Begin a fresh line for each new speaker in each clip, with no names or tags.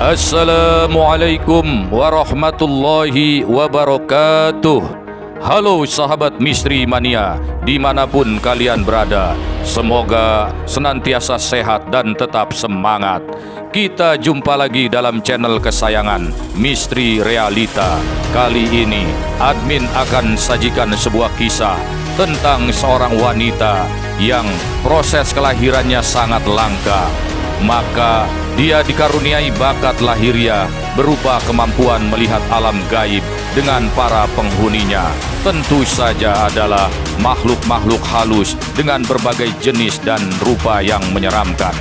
Assalamualaikum warahmatullahi wabarakatuh. Halo sahabat misteri mania, dimanapun kalian berada, semoga senantiasa sehat dan tetap semangat. Kita jumpa lagi dalam channel kesayangan Misteri Realita. Kali ini admin akan sajikan sebuah kisah tentang seorang wanita yang proses kelahirannya sangat langka. Maka dia dikaruniai bakat lahiriah berupa kemampuan melihat alam gaib dengan para penghuninya. Tentu saja adalah makhluk-makhluk halus dengan berbagai jenis dan rupa yang menyeramkan.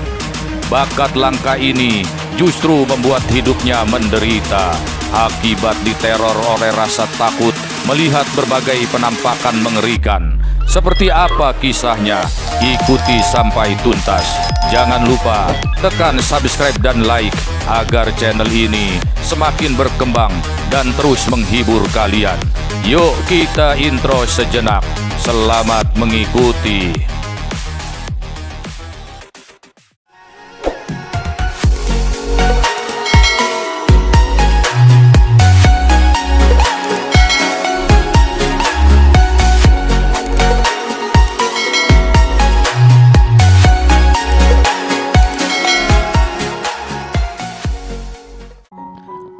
Bakat langka ini justru membuat hidupnya menderita akibat diteror oleh rasa takut melihat berbagai penampakan mengerikan. Seperti apa kisahnya? Ikuti sampai tuntas. Jangan lupa tekan subscribe dan like agar channel ini semakin berkembang dan terus menghibur kalian. Yuk kita intro sejenak. Selamat mengikuti.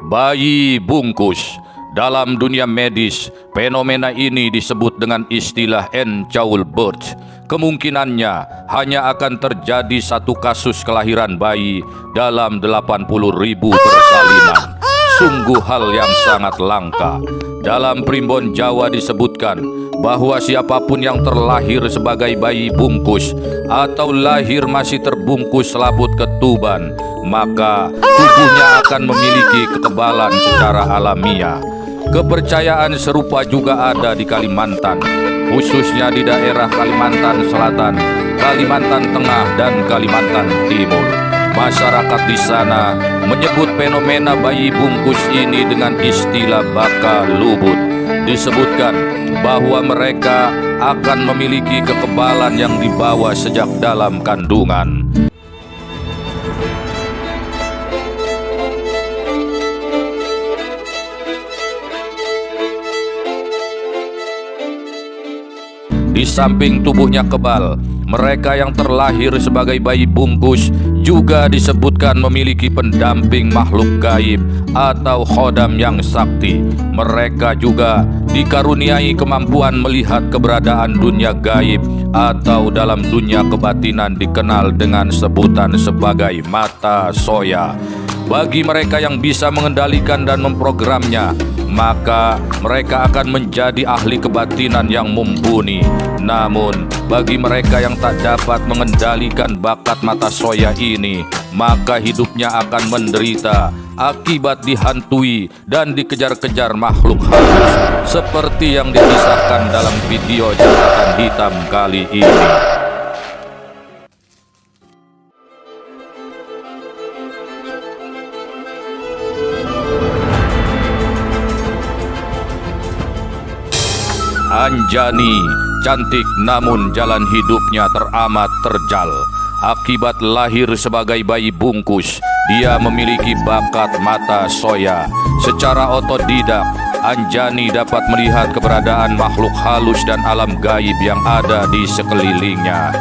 Bayi bungkus. Dalam dunia medis, fenomena ini disebut dengan istilah childbirth. Kemungkinannya hanya akan terjadi satu kasus kelahiran bayi dalam 80.000 persalinan. Sungguh hal yang sangat langka. Dalam Primbon Jawa disebutkan bahwa siapapun yang terlahir sebagai bayi bungkus atau lahir masih terbungkus selaput ketuban, maka tubuhnya akan memiliki kekebalan secara alamiah. Kepercayaan serupa juga ada di Kalimantan, khususnya di daerah Kalimantan Selatan, Kalimantan Tengah, dan Kalimantan Timur. Masyarakat di sana menyebut fenomena bayi bungkus ini dengan istilah baka lubut. Disebutkan bahwa mereka akan memiliki kekebalan yang dibawa sejak dalam kandungan. Di samping tubuhnya kebal, mereka yang terlahir sebagai bayi bungkus juga disebutkan memiliki pendamping makhluk gaib atau khodam yang sakti. Mereka juga dikaruniai kemampuan melihat keberadaan dunia gaib atau dalam dunia kebatinan dikenal dengan sebutan sebagai mata soya. Bagi mereka yang bisa mengendalikan dan memprogramnya, maka mereka akan menjadi ahli kebatinan yang mumpuni. Namun, bagi mereka yang tak dapat mengendalikan bakat mata soya ini, maka hidupnya akan menderita akibat dihantui dan dikejar-kejar makhluk halus, seperti yang dikisahkan dalam video catatan hitam kali ini. Anjani cantik namun jalan hidupnya teramat terjal. Akibat lahir sebagai bayi bungkus, dia memiliki bakat mata soya. Secara otodidak, Anjani dapat melihat keberadaan makhluk halus dan alam gaib yang ada di sekelilingnya.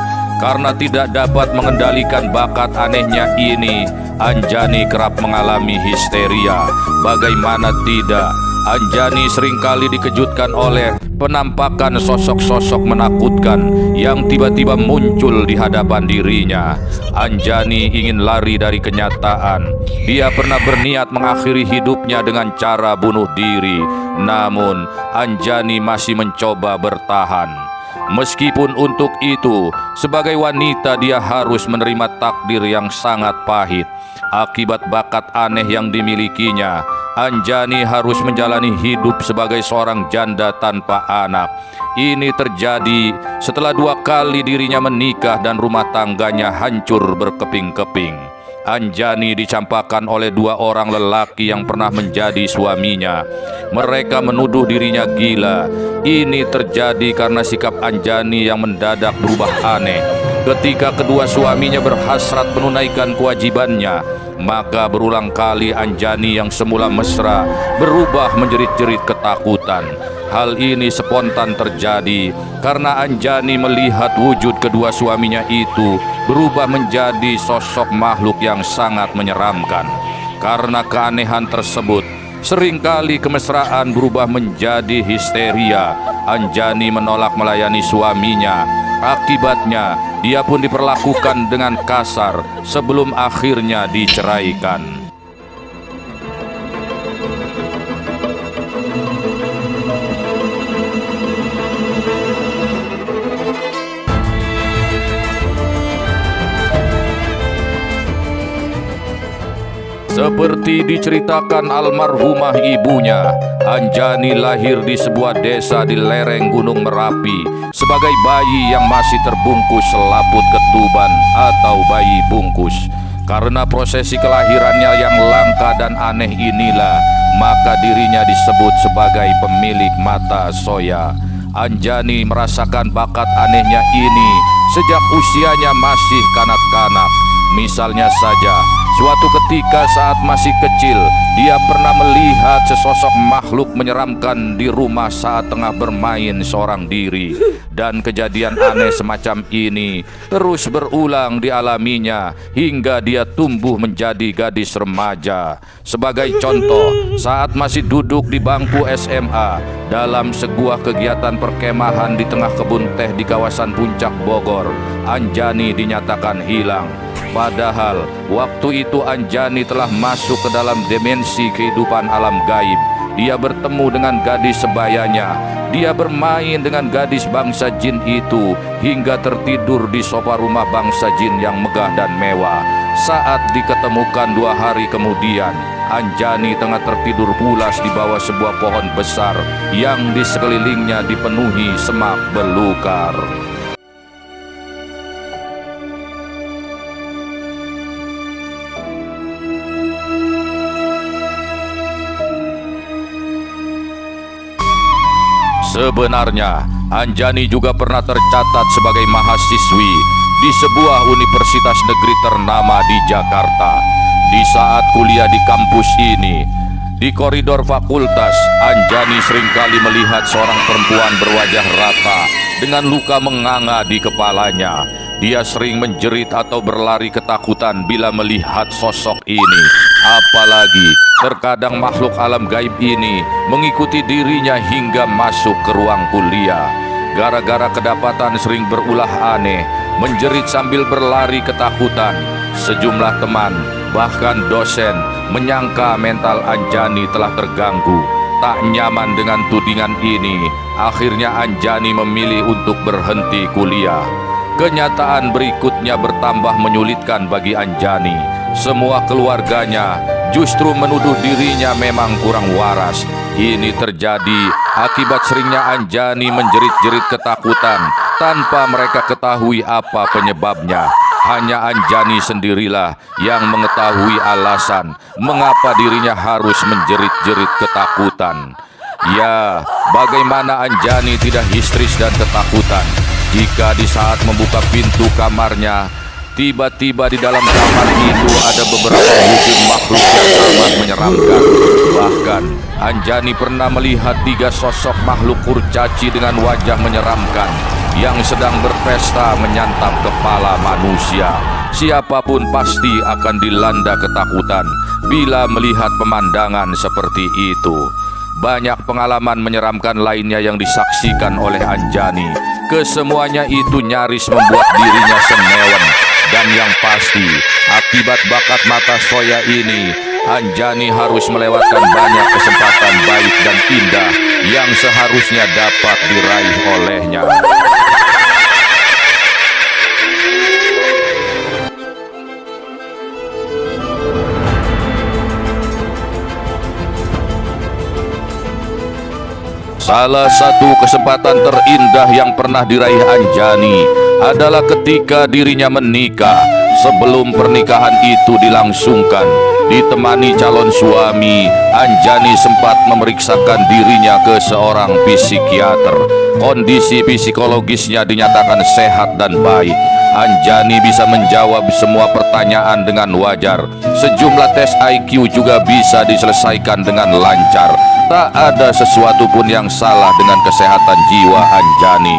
Karena tidak dapat mengendalikan bakat anehnya ini, Anjani kerap mengalami histeria. Bagaimana tidak, Anjani seringkali dikejutkan oleh penampakan sosok-sosok menakutkan yang tiba-tiba muncul di hadapan dirinya. Anjani ingin lari dari kenyataan. Dia pernah berniat mengakhiri hidupnya dengan cara bunuh diri. Namun, Anjani masih mencoba bertahan. Meskipun untuk itu, sebagai wanita dia harus menerima takdir yang sangat pahit. Akibat bakat aneh yang dimilikinya, Anjani harus menjalani hidup sebagai seorang janda tanpa anak. Ini terjadi setelah 2 kali dirinya menikah dan rumah tangganya hancur berkeping-keping. Anjani dicampakkan oleh 2 orang lelaki yang pernah menjadi suaminya. Mereka menuduh dirinya gila. Ini terjadi karena sikap Anjani yang mendadak berubah aneh. Ketika kedua suaminya berhasrat menunaikan kewajibannya, Maka berulang kali Anjani yang semula mesra berubah menjerit-jerit ketakutan. Hal ini spontan terjadi karena Anjani melihat wujud kedua suaminya itu berubah menjadi sosok makhluk yang sangat menyeramkan. Karena keanehan tersebut, seringkali kemesraan berubah menjadi histeria. Anjani menolak melayani suaminya. Akibatnya, dia pun diperlakukan dengan kasar sebelum akhirnya diceraikan. Seperti diceritakan almarhumah ibunya, Anjani lahir di sebuah desa di lereng Gunung Merapi sebagai bayi yang masih terbungkus selaput ketuban atau bayi bungkus. Karena prosesi kelahirannya yang langka dan aneh inilah, maka dirinya disebut sebagai pemilik mata soya. Anjani merasakan bakat anehnya ini sejak usianya masih kanak-kanak. Misalnya saja, suatu ketika saat masih kecil, dia pernah melihat sesosok makhluk menyeramkan di rumah saat tengah bermain seorang diri. Dan kejadian aneh semacam ini terus berulang dialaminya hingga dia tumbuh menjadi gadis remaja. Sebagai contoh, saat masih duduk di bangku SMA dalam sebuah kegiatan perkemahan di tengah kebun teh di kawasan Puncak Bogor, Anjani dinyatakan hilang. Padahal waktu itu Anjani telah masuk ke dalam dimensi kehidupan alam gaib. Dia bertemu dengan gadis sebayanya. Dia bermain dengan gadis bangsa jin itu hingga tertidur di sofa rumah bangsa jin yang megah dan mewah. Saat diketemukan 2 hari kemudian, Anjani tengah tertidur pulas di bawah sebuah pohon besar yang di sekelilingnya dipenuhi semak belukar. Sebenarnya, Anjani juga pernah tercatat sebagai mahasiswi di sebuah universitas negeri ternama di Jakarta. Di saat kuliah di kampus ini, di koridor fakultas, Anjani seringkali melihat seorang perempuan berwajah rata dengan luka menganga di kepalanya. Dia sering menjerit atau berlari ketakutan bila melihat sosok ini. Apalagi terkadang makhluk alam gaib ini mengikuti dirinya hingga masuk ke ruang kuliah. Gara-gara kedapatan sering berulah aneh, menjerit sambil berlari ketakutan, sejumlah teman, bahkan dosen menyangka mental Anjani telah terganggu. Tak nyaman dengan tudingan ini, akhirnya Anjani memilih untuk berhenti kuliah. Kenyataan berikutnya bertambah menyulitkan bagi Anjani. Semua keluarganya justru menuduh dirinya memang kurang waras. Ini terjadi akibat seringnya Anjani menjerit-jerit ketakutan tanpa mereka ketahui apa penyebabnya. Hanya Anjani sendirilah yang mengetahui alasan mengapa dirinya harus menjerit-jerit ketakutan. Ya, bagaimana Anjani tidak histeris dan ketakutan jika di saat membuka pintu kamarnya, tiba-tiba di dalam kamar itu ada beberapa wujud makhluk yang amat menyeramkan. Bahkan, Anjani pernah melihat 3 sosok makhluk kurcaci dengan wajah menyeramkan yang sedang berpesta menyantap kepala manusia. Siapapun pasti akan dilanda ketakutan bila melihat pemandangan seperti itu. Banyak pengalaman menyeramkan lainnya yang disaksikan oleh Anjani. Kesemuanya itu nyaris membuat dirinya senewan. Dan yang pasti, akibat bakat mata soya ini, Anjani harus melewatkan banyak kesempatan baik dan indah yang seharusnya dapat diraih olehnya. Salah satu kesempatan terindah yang pernah diraih Anjani adalah ketika dirinya menikah. Sebelum pernikahan itu dilangsungkan, Ditemani calon suami, Anjani sempat memeriksakan dirinya ke seorang psikiater. Kondisi psikologisnya dinyatakan sehat dan baik. Anjani bisa menjawab semua pertanyaan dengan wajar. Sejumlah tes IQ juga bisa diselesaikan dengan lancar. Tak ada sesuatu pun yang salah dengan kesehatan jiwa Anjani.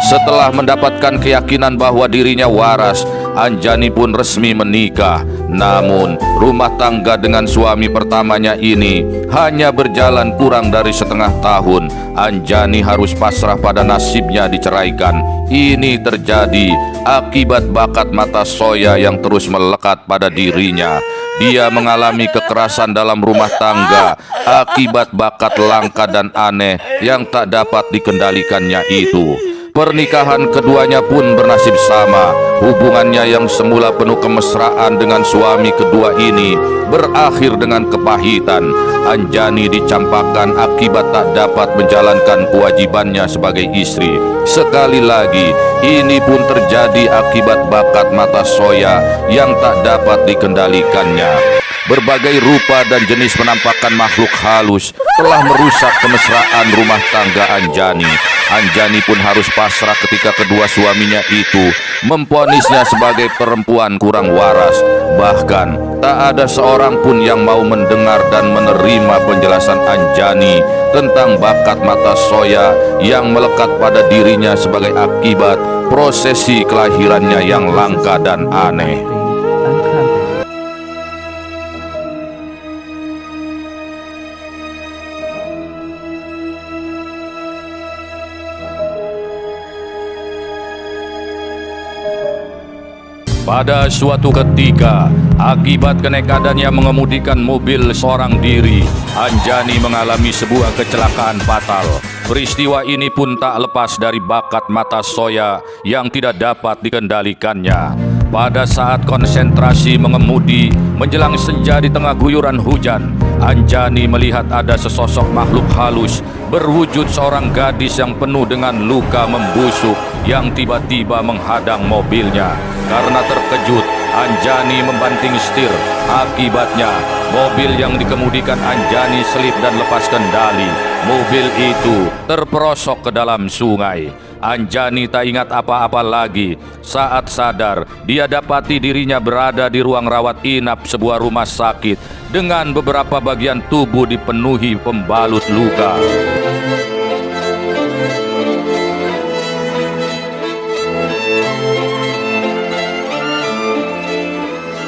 Setelah mendapatkan keyakinan bahwa dirinya waras, Anjani pun resmi menikah. Namun, rumah tangga dengan suami pertamanya ini hanya berjalan kurang dari setengah tahun. Anjani harus pasrah pada nasibnya diceraikan. Ini terjadi akibat bakat mata soya yang terus melekat pada dirinya. Dia mengalami kekerasan dalam rumah tangga akibat bakat langka dan aneh yang tak dapat dikendalikannya itu. Pernikahan keduanya pun bernasib sama. Hubungannya yang semula penuh kemesraan dengan suami kedua ini berakhir dengan kepahitan. Anjani dicampakkan akibat tak dapat menjalankan kewajibannya sebagai istri. Sekali lagi, ini pun terjadi akibat bakat mata soya yang tak dapat dikendalikannya. Berbagai rupa dan jenis penampakan makhluk halus telah merusak kemesraan rumah tangga Anjani. Anjani pun harus pasrah ketika kedua suaminya itu memvonisnya sebagai perempuan kurang waras. Bahkan tak ada seorang pun yang mau mendengar dan menerima penjelasan Anjani tentang bakat mata soya yang melekat pada dirinya sebagai akibat prosesi kelahirannya yang langka dan aneh. Pada suatu ketika, akibat kenekatannya mengemudikan mobil seorang diri, Anjani mengalami sebuah kecelakaan fatal. Peristiwa ini pun tak lepas dari bakat mata soya yang tidak dapat dikendalikannya. Pada saat konsentrasi mengemudi menjelang senja di tengah guyuran hujan, Anjani melihat ada sesosok makhluk halus berwujud seorang gadis yang penuh dengan luka membusuk yang tiba-tiba menghadang mobilnya. Karena terkejut, Anjani membanting setir. Akibatnya, mobil yang dikemudikan Anjani selip dan lepas kendali. Mobil itu terperosok ke dalam sungai. Anjani tak ingat apa-apa lagi. Saat sadar, dia dapati dirinya berada di ruang rawat inap sebuah rumah sakit dengan beberapa bagian tubuh dipenuhi pembalut luka.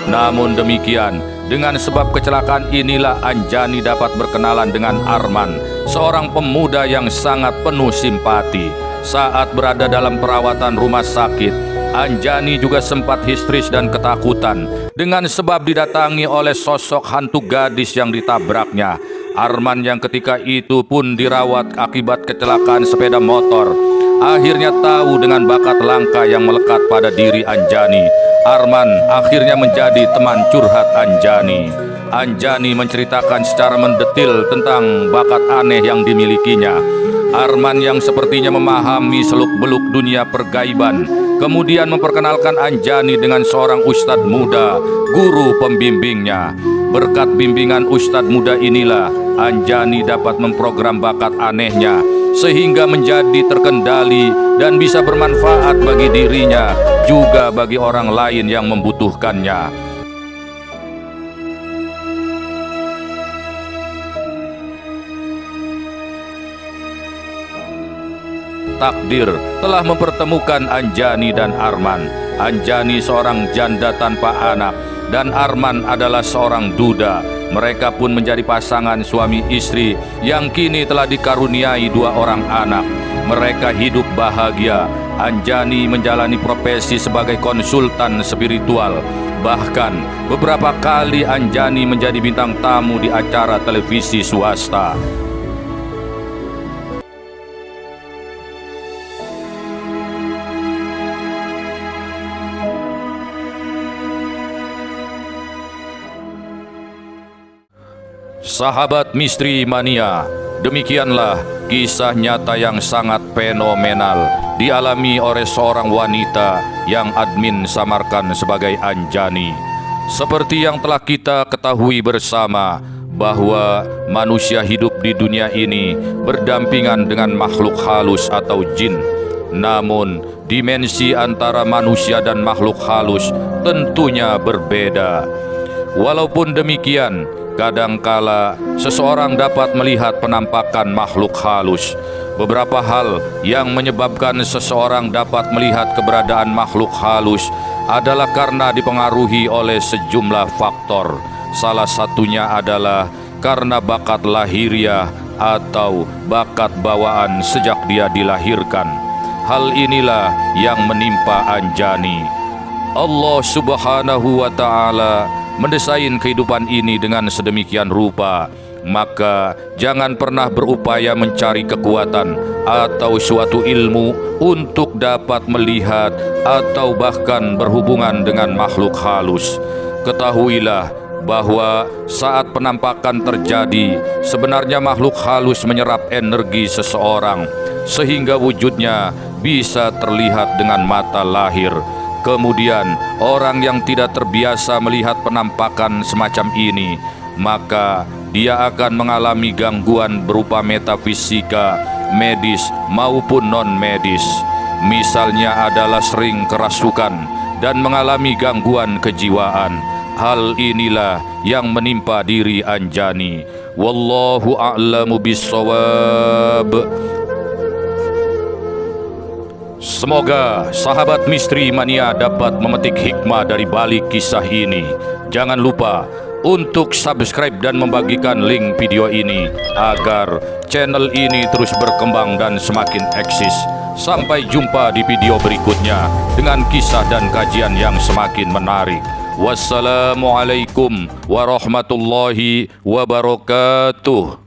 Namun demikian, dengan sebab kecelakaan inilah Anjani dapat berkenalan dengan Arman, seorang pemuda yang sangat penuh simpati. Saat berada dalam perawatan rumah sakit, Anjani juga sempat histeris dan ketakutan dengan sebab didatangi oleh sosok hantu gadis yang ditabraknya. Arman yang ketika itu pun dirawat akibat kecelakaan sepeda motor, akhirnya tahu dengan bakat langka yang melekat pada diri Anjani. Arman akhirnya menjadi teman curhat Anjani. Anjani menceritakan secara mendetil tentang bakat aneh yang dimilikinya. Arman yang sepertinya memahami seluk-beluk dunia pergaiban, kemudian memperkenalkan Anjani dengan seorang ustadz muda, guru pembimbingnya. Berkat bimbingan ustadz muda inilah, Anjani dapat memprogram bakat anehnya, sehingga menjadi terkendali dan bisa bermanfaat bagi dirinya, juga bagi orang lain yang membutuhkannya. Takdir telah mempertemukan Anjani dan Arman. Anjani seorang janda tanpa anak dan Arman adalah seorang duda. Mereka pun menjadi pasangan suami istri yang kini telah dikaruniai 2 orang anak. Mereka hidup bahagia. Anjani menjalani profesi sebagai konsultan spiritual. Bahkan beberapa kali Anjani menjadi bintang tamu di acara televisi swasta. Sahabat Misteri Mania, demikianlah kisah nyata yang sangat fenomenal dialami oleh seorang wanita yang admin samarkan sebagai Anjani. Seperti yang telah kita ketahui bersama, bahwa manusia hidup di dunia ini berdampingan dengan makhluk halus atau jin. Namun, dimensi antara manusia dan makhluk halus tentunya berbeda. Walaupun demikian, kadangkala seseorang dapat melihat penampakan makhluk halus. Beberapa hal yang menyebabkan seseorang dapat melihat keberadaan makhluk halus adalah karena dipengaruhi oleh sejumlah faktor. Salah satunya adalah karena bakat lahiriah atau bakat bawaan sejak dia dilahirkan. Hal inilah yang menimpa Anjani. Allah Subhanahu wa Ta'ala mendesain kehidupan ini dengan sedemikian rupa, maka jangan pernah berupaya mencari kekuatan atau suatu ilmu untuk dapat melihat atau bahkan berhubungan dengan makhluk halus. Ketahuilah bahwa saat penampakan terjadi, sebenarnya makhluk halus menyerap energi seseorang sehingga wujudnya bisa terlihat dengan mata lahir. Kemudian orang yang tidak terbiasa melihat penampakan semacam ini, maka dia akan mengalami gangguan berupa metafisika, medis maupun non-medis. Misalnya adalah sering kerasukan dan mengalami gangguan kejiwaan. Hal inilah yang menimpa diri Anjani. Wallahu a'lamu bissawab. Semoga sahabat Misteri Mania dapat memetik hikmah dari balik kisah ini. Jangan lupa untuk subscribe dan membagikan link video ini agar channel ini terus berkembang dan semakin eksis. Sampai jumpa di video berikutnya dengan kisah dan kajian yang semakin menarik. Wassalamualaikum warahmatullahi wabarakatuh.